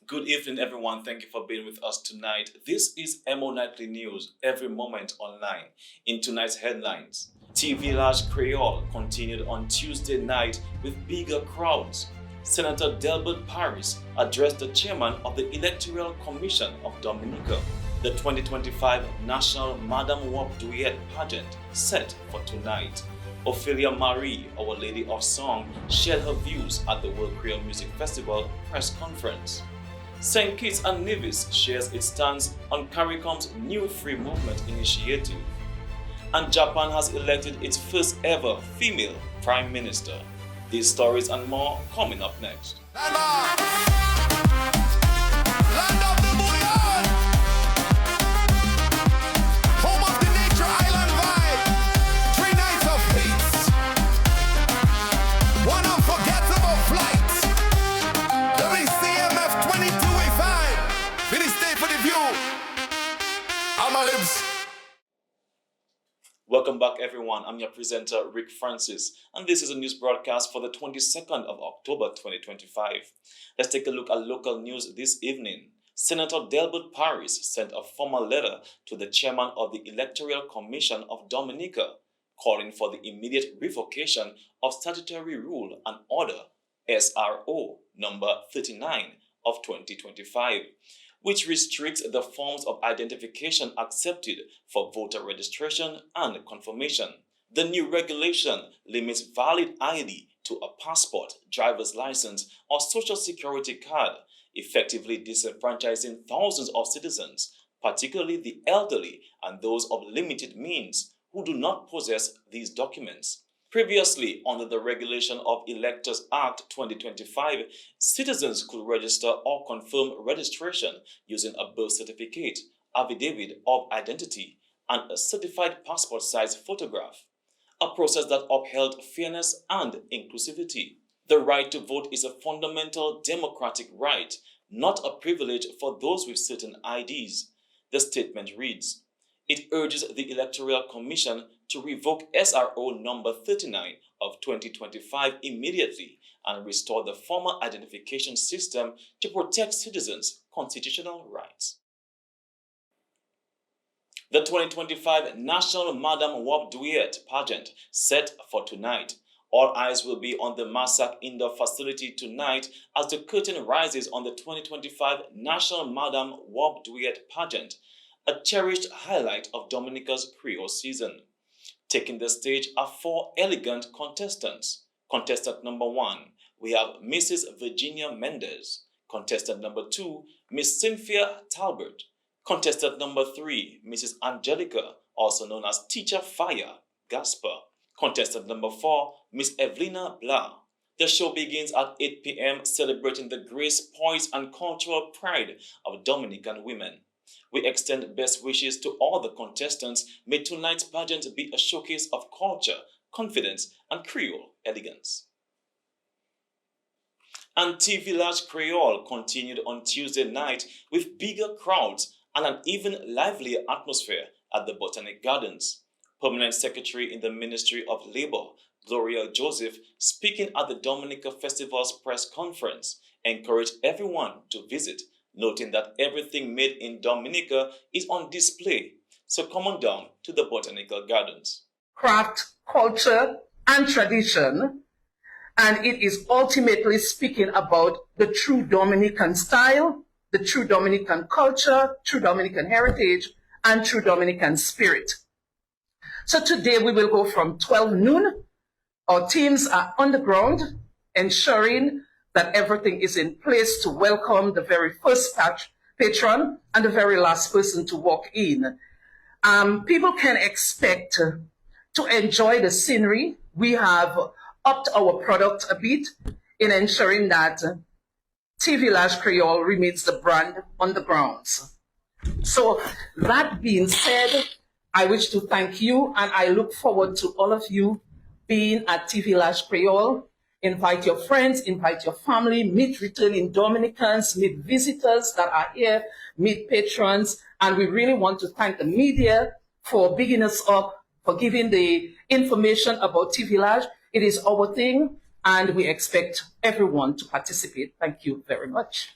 Good evening, everyone. Thank you for being with us tonight. This is EmoNews, every moment online. In tonight's headlines, TV Large Creole continued on Tuesday night with bigger crowds. Senator Delbert Paris addressed the chairman of the Electoral Commission of Dominica. The 2025 National Madame Wap Duet pageant set for tonight. Ophelia Marie, Our Lady of Song, shared her views at the World Creole Music Festival press conference. St. Kitts and Nevis shares its stance on Caricom's new free movement initiative. And Japan has elected its first ever female prime minister. These stories and more coming up next. Welcome back, everyone. I'm your presenter, Rick Francis, and this is a news broadcast for the 22nd of October 2025. Let's take a look at local news this evening. Senator Delbert Paris sent a formal letter to the chairman of the Electoral Commission of Dominica, calling for the immediate revocation of Statutory Rule and Order SRO number 39 of 2025. Which restricts the forms of identification accepted for voter registration and confirmation. The new regulation limits valid ID to a passport, driver's license, or social security card, effectively disenfranchising thousands of citizens, particularly the elderly and those of limited means who do not possess these documents. Previously, under the Regulation of Electors Act 2025, citizens could register or confirm registration using a birth certificate, affidavit of identity, and a certified passport-size photograph, a process that upheld fairness and inclusivity. The right to vote is a fundamental democratic right, not a privilege for those with certain IDs. The statement reads, it urges the Electoral Commission to revoke SRO number 39 of 2025 immediately and restore the former identification system to protect citizens' constitutional rights. The 2025 National Madame Wap Duet pageant set for tonight. All eyes will be on the Massac Indoor facility tonight as the curtain rises on the 2025 National Madame Wap Duet pageant, a cherished highlight of Dominica's Creole season. Taking the stage are four elegant contestants. Contestant number 1, we have Mrs. Virginia Mendez. Contestant number 2, Miss Cynthia Talbert. Contestant number 3, Mrs. Angelica, also known as Teacher Fire Gasper. Contestant number 4, Miss Evelina Blah. The show begins at 8 p.m. celebrating the grace, poise, and cultural pride of Dominican women. We extend best wishes to all the contestants. May tonight's pageant be a showcase of culture, confidence, and Creole elegance. And TV Large Creole continued on Tuesday night with bigger crowds and an even livelier atmosphere at the Botanic Gardens. Permanent Secretary in the Ministry of Labor, Gloria Joseph, speaking at the Dominica Festival's press conference, encouraged everyone to visit, noting that everything made in Dominica is on display. So come on down to the Botanical Gardens. Craft, culture, and tradition, and it is ultimately speaking about the true Dominican style, the true Dominican culture, true Dominican heritage, and true Dominican spirit. So today we will go from 12 noon. Our teams are on the ground, ensuring that everything is in place to welcome the very first patron and the very last person to walk in. People can expect to enjoy the scenery. We have upped our product a bit in ensuring that TV Large Creole remains the brand on the grounds. So that being said, I wish to thank you, and I look forward to all of you being at TV Large Creole. Invite your friends, invite your family, meet returning Dominicans, meet visitors that are here, meet patrons. And we really want to thank the media for bigging us up, for giving the information about TV Large. It is our thing, and we expect everyone to participate. Thank you very much.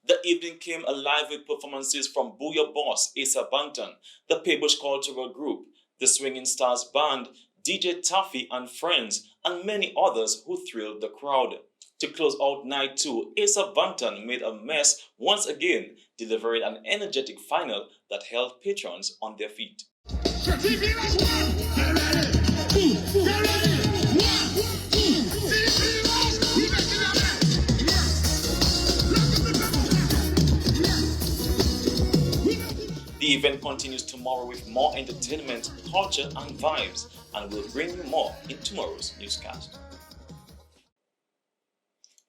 The evening came alive with performances from Booyah Boss, Asa Banton, the Paybush Cultural Group, the Swinging Stars Band, DJ Taffy and Friends, and many others who thrilled the crowd. To close out night 2, Asa Banton made a mess once again, delivering an energetic final that held patrons on their feet. The event continues tomorrow with more entertainment, culture, and vibes, and we'll bring you more in tomorrow's newscast.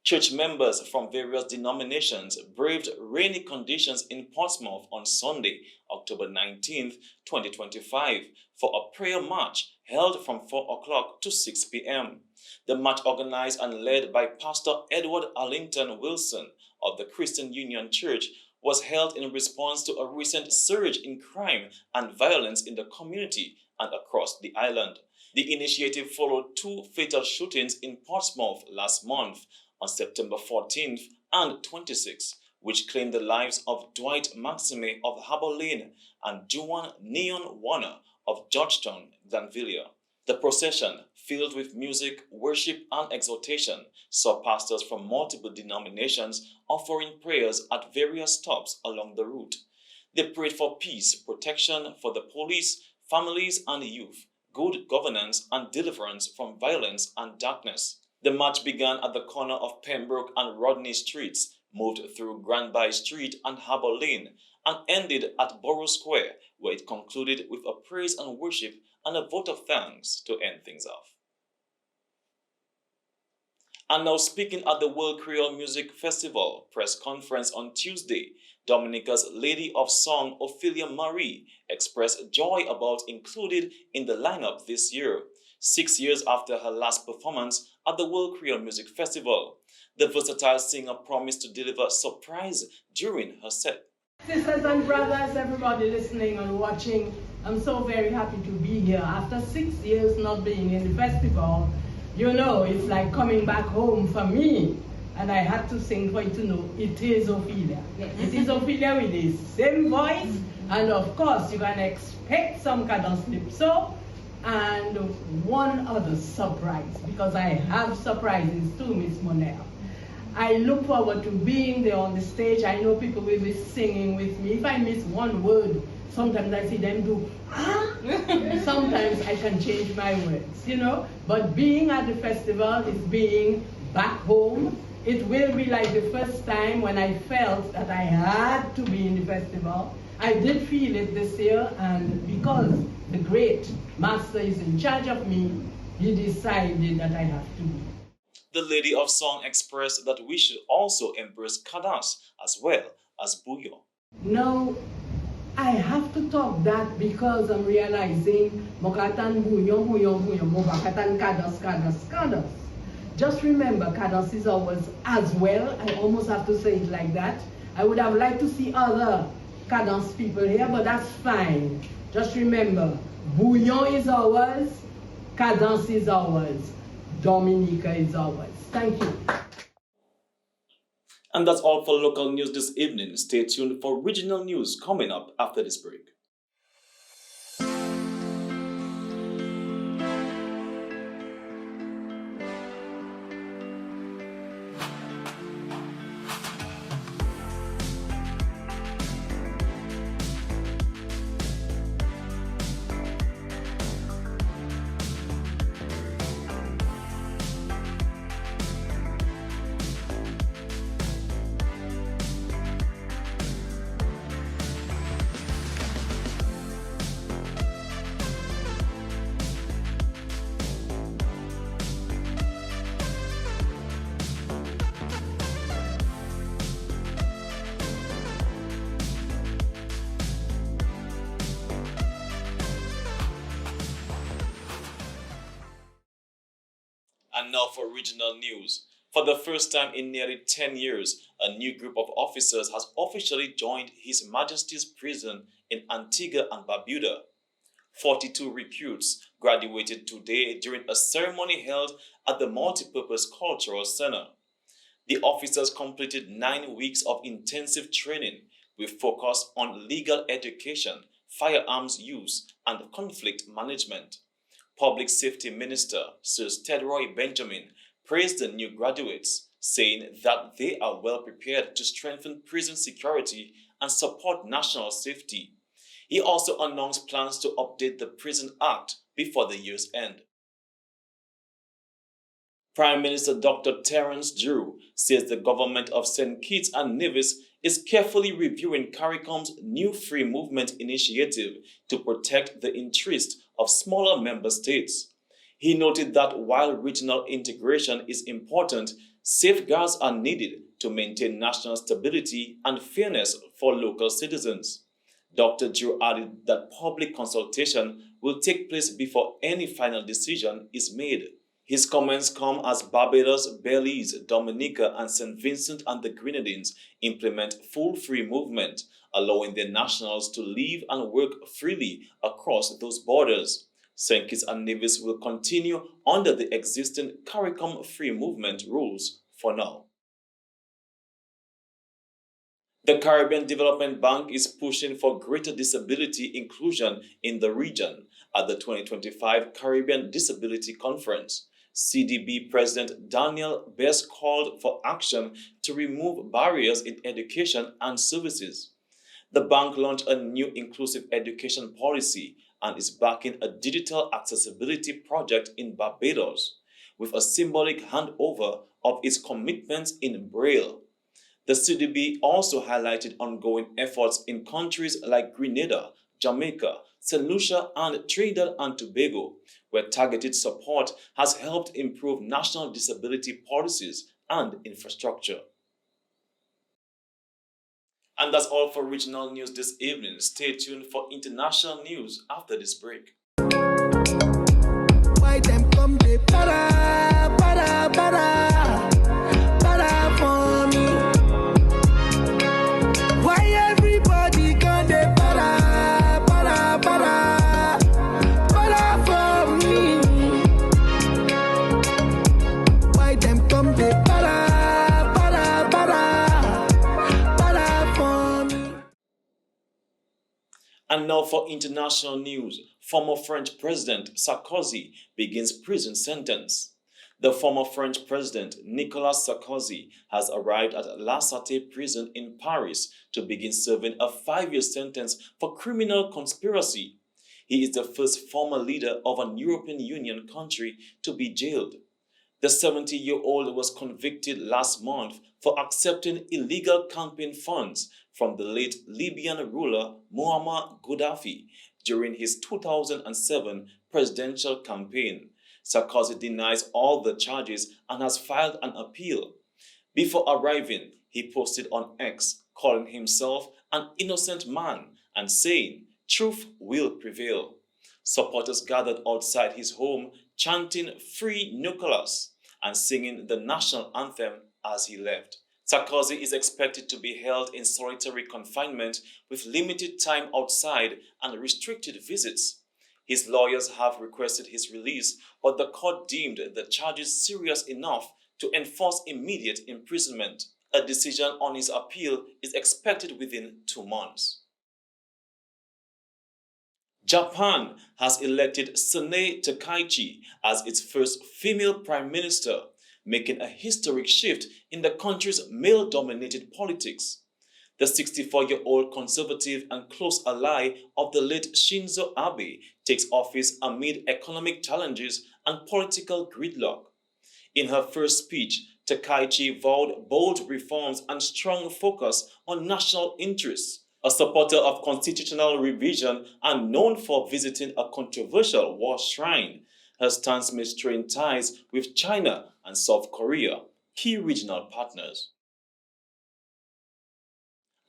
Church members from various denominations braved rainy conditions in Portsmouth on Sunday, October 19th, 2025, for a prayer march held from 4 o'clock to 6 p.m. The march, organized and led by Pastor Edward Arlington Wilson of the Christian Union Church, was held in response to a recent surge in crime and violence in the community and across the island. The initiative followed 2 fatal shootings in Portsmouth last month, on September 14th and 26th, which claimed the lives of Dwight Maxime of Harbour Lane and Juan Neon Warner of Georgetown, Glenville. The procession, filled with music, worship, and exhortation, saw pastors from multiple denominations offering prayers at various stops along the route. They prayed for peace, protection for the police, families, and youth, good governance, and deliverance from violence and darkness. The march began at the corner of Pembroke and Rodney Streets, moved through Granby Street and Harbour Lane, and ended at Borough Square, where it concluded with a praise and worship and a vote of thanks to end things off. And now, speaking at the World Creole Music Festival press conference on Tuesday, Dominica's Lady of Song, Ophelia Marie, expressed joy about included in the lineup this year, 6 years after her last performance at the World Creole Music Festival. The versatile singer promised to deliver surprise during her set. Sisters and brothers, everybody listening and watching, I'm so very happy to be here. After 6 years not being in the festival, you know, it's like coming back home for me. And I had to sing for you to know it is Ophelia. Yes. It is Ophelia with the same voice, and of course you can expect some cadence calypso and one other surprise, because I have surprises too, Miss Monel. I look forward to being there on the stage. I know people will be singing with me. If I miss one word, sometimes I see them do, ah. Sometimes I can change my words, you know. But being at the festival is being back home. It will be like the first time when I felt that I had to be in the festival. I did feel it this year, and because the great master is in charge of me, he decided that I have to be. The Lady of Song expressed that we should also embrace cadence as well as bouillon. Now, I have to talk that because I'm realizing Mokatan bouillon, Mokatan cadence. Just remember, cadence is ours as well. I almost have to say it like that. I would have liked to see other cadence people here, but that's fine. Just remember, bouillon is ours, cadence is ours, Dominica is ours. Thank you. And that's all for local news this evening. Stay tuned for regional news coming up after this break. And now for regional news. For the first time in nearly 10 years, a new group of officers has officially joined His Majesty's prison in Antigua and Barbuda. 42 recruits graduated today during a ceremony held at the Multipurpose Cultural Center. The officers completed 9 weeks of intensive training with focus on legal education, firearms use, and conflict management. Public Safety Minister Sir Tedroy Benjamin praised the new graduates, saying that they are well prepared to strengthen prison security and support national safety. He also announced plans to update the Prison Act before the year's end. Prime Minister Dr. Terence Drew says the government of St. Kitts and Nevis is carefully reviewing Caricom's new free movement initiative to protect the interests of smaller member states. He noted that while regional integration is important, safeguards are needed to maintain national stability and fairness for local citizens. Dr. Drew added that public consultation will take place before any final decision is made. His comments come as Barbados, Belize, Dominica, and St. Vincent and the Grenadines implement full free movement, allowing their nationals to live and work freely across those borders. St. Kitts and Nevis will continue under the existing Caricom free movement rules for now. The Caribbean Development Bank is pushing for greater disability inclusion in the region at the 2025 Caribbean Disability Conference. CDB President Daniel Best called for action to remove barriers in education and services. The bank launched a new inclusive education policy and is backing a digital accessibility project in Barbados, with a symbolic handover of its commitments in Braille. The CDB also highlighted ongoing efforts in countries like Grenada, Jamaica, St. Lucia, and Trinidad and Tobago, where targeted support has helped improve national disability policies and infrastructure. And that's all for regional news this evening. Stay tuned for international news after this break. Why them come they para, para, para, para for me? Why everybody come they para, para, para, para for me? Why them come they para, para, para, para for me? And now for international news. Former French President Sarkozy begins prison sentence. The former French President Nicolas Sarkozy has arrived at La Cité prison in Paris to begin serving a 5-year sentence for criminal conspiracy. He is the first former leader of an European Union country to be jailed. The 70-year-old was convicted last month for accepting illegal campaign funds from the late Libyan ruler Muammar Gaddafi during his 2007 presidential campaign. Sarkozy denies all the charges and has filed an appeal. Before arriving, he posted on X, calling himself an innocent man and saying, "Truth will prevail." Supporters gathered outside his home chanting "Free Nicolas" and singing the national anthem as he left. Sarkozy is expected to be held in solitary confinement with limited time outside and restricted visits. His lawyers have requested his release, but the court deemed the charges serious enough to enforce immediate imprisonment. A decision on his appeal is expected within 2 months. Japan has elected Sanae Takaichi as its first female prime minister, making a historic shift in the country's male-dominated politics. The 64-year-old conservative and close ally of the late Shinzo Abe takes office amid economic challenges and political gridlock. In her first speech, Takaichi vowed bold reforms and strong focus on national interests. A supporter of constitutional revision and known for visiting a controversial war shrine, her stance may strain ties with China and South Korea, key regional partners.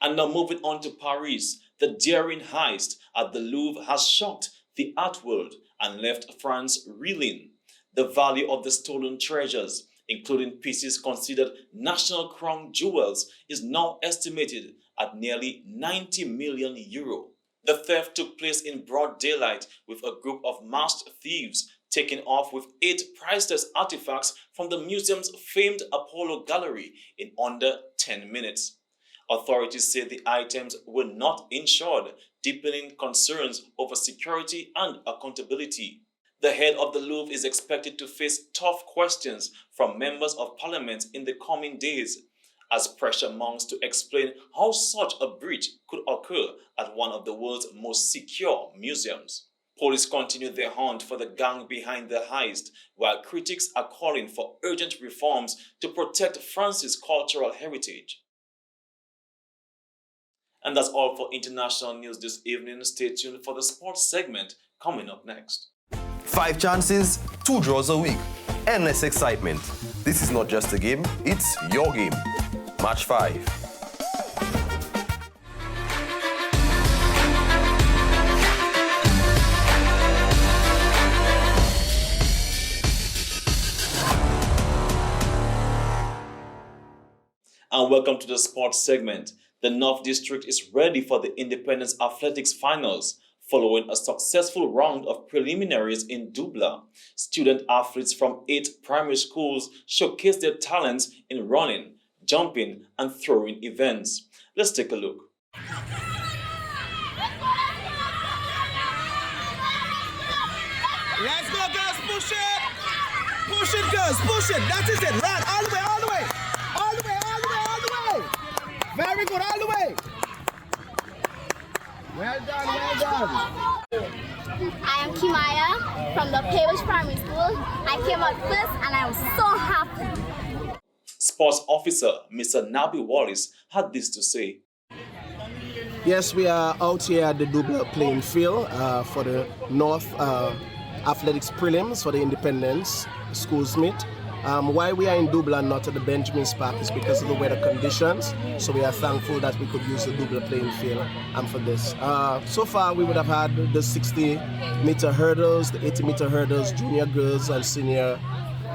And now moving on to Paris, the daring heist at the Louvre has shocked the art world and left France reeling. The value of the stolen treasures, including pieces considered national crown jewels, is now estimated at nearly €90 million. The theft took place in broad daylight with a group of masked thieves taking off with 8 priceless artifacts from the museum's famed Apollo Gallery in under 10 minutes. Authorities say the items were not insured, deepening concerns over security and accountability. The head of the Louvre is expected to face tough questions from members of parliament in the coming days, as pressure mounts to explain how such a breach could occur at one of the world's most secure museums. Police continue their hunt for the gang behind the heist, while critics are calling for urgent reforms to protect France's cultural heritage. And that's all for international news this evening. Stay tuned for the sports segment coming up next. 5 chances, 2 draws a week. Endless excitement. This is not just a game, it's your game. Match 5. And welcome to the sports segment. The North District is ready for the Independence Athletics Finals. Following a successful round of preliminaries in Dubla, student athletes from 8 primary schools showcased their talents in running, jumping, and throwing events. Let's take a look. Let's go, girls, push it! Push it, girls, push it! That is it, run, all the way, all the way! All the way, all the way, all the way! Very good, all the way! Well done, well done! I am Kimaya from the Parish Primary School. I came out first and I was so happy. Sports officer Mr. Nabi Wallace had this to say. Yes, we are out here at the Dubla playing field for the North Athletics Prelims for the Independence Schools Meet. Why we are in Dubla and not at the Benjamin's Park is because of the weather conditions. So we are thankful that we could use the Dubla playing field for this. So far we would have had the 60-meter hurdles, the 80-meter hurdles, junior girls and senior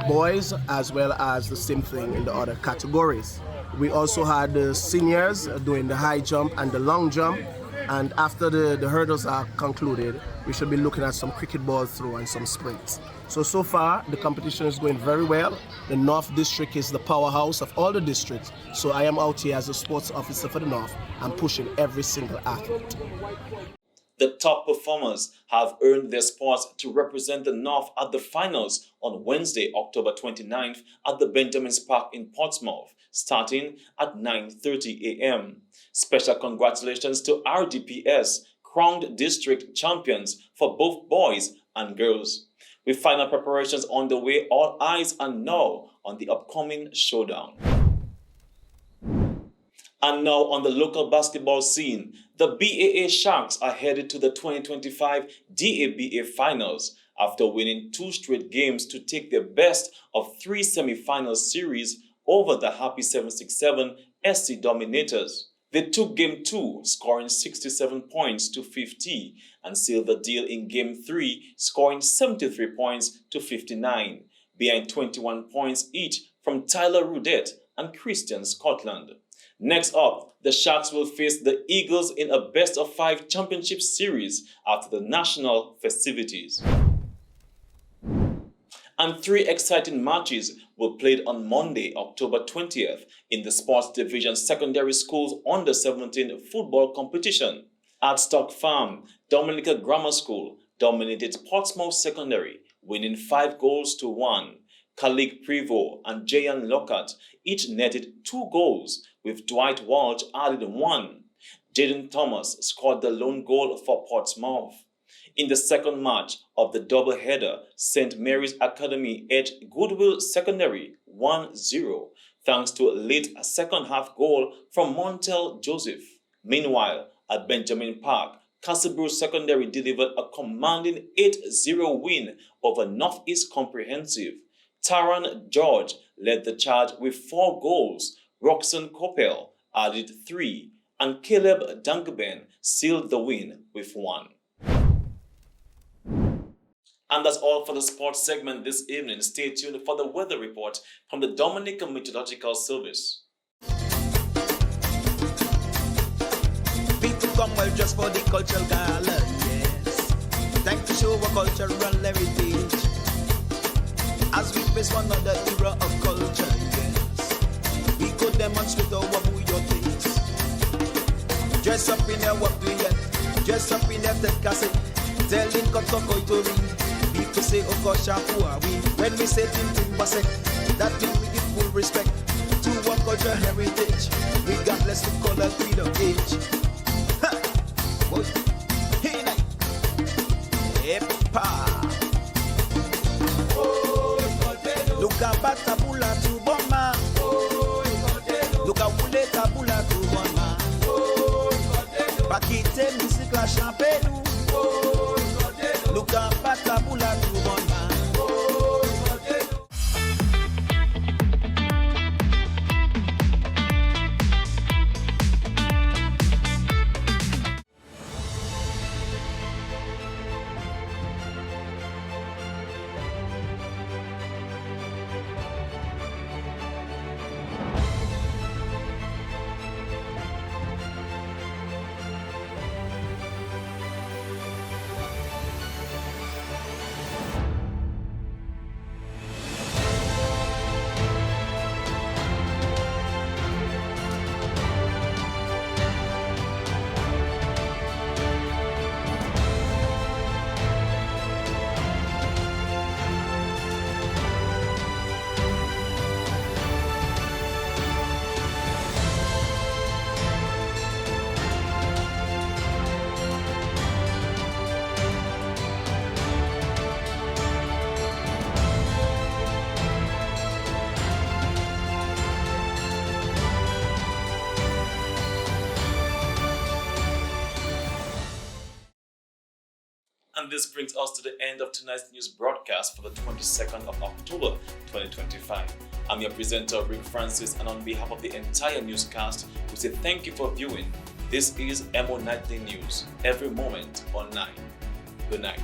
boys, as well as the same thing in the other categories. We also had the seniors doing the high jump and the long jump. And after the hurdles are concluded, we should be looking at some cricket ball throw and some sprints. So far, the competition is going very well. The North District is the powerhouse of all the districts. So I am out here as a sports officer for the North. I'm pushing every single athlete. The top performers have earned their spots to represent the North at the finals on Wednesday, October 29th at the Benjamin's Park in Portsmouth, starting at 9:30 a.m. Special congratulations to RDPS, crowned district champions for both boys and girls. With final preparations on the way, all eyes are now on the upcoming showdown. And now on the local basketball scene, the BAA Sharks are headed to the 2025 DABA Finals after winning 2 straight games to take their best of 3 semi-final series over the Happy 767 SC Dominators. They took Game 2, scoring 67 points to 50, and sealed the deal in Game 3, scoring 73 points to 59, behind 21 points each from Tyler Rudett and Christian Scotland. Next up, the Sharks will face the Eagles in a best-of-5 championship series after the national festivities. And 3 exciting matches were played on Monday, October 20th in the Sports Division Secondary Schools Under-17 football competition. At Stock Farm, Dominica Grammar School dominated Portsmouth Secondary, winning 5 goals to 1. Kalik Prevost and Jayan Lockhart each netted 2 goals, with Dwight Walsh added 1. Jaden Thomas scored the lone goal for Portsmouth. In the second match of the doubleheader, St. Mary's Academy edged Goodwill Secondary 1-0, thanks to a late second-half goal from Montel Joseph. Meanwhile, at Benjamin Park, Castleborough Secondary delivered a commanding 8-0 win over Northeast Comprehensive. Taran George led the charge with 4 goals, Roxanne Coppell added 3, and Caleb Dankben sealed the win with 1. And that's all for the sports segment this evening. Stay tuned for the weather report from the Dominica Meteorological Service. People come well just for the cultural gala, yes. Time to show our cultural heritage. As we face one another era of culture, yes. We could demonstrate our taste. Dress up in our workwear, dress up in our cassette, telling Kotokoitori. People say, oh gosh, who are we? When we say Tim Basek, that thing we give full respect to our culture heritage, regardless of color, creed, or age. Ha! Boy. Hey, night. Epa. Look at Batabula to Boma. Look at Wule Tabula to Boma. Bakite music la champagne. Look at Batabula to Boma. And this brings us to the end of tonight's news broadcast for the 22nd of October 2025. I'm your presenter, Rick Francis, and on behalf of the entire newscast, we say thank you for viewing. This is Emo Nightly News, every moment online. Good night.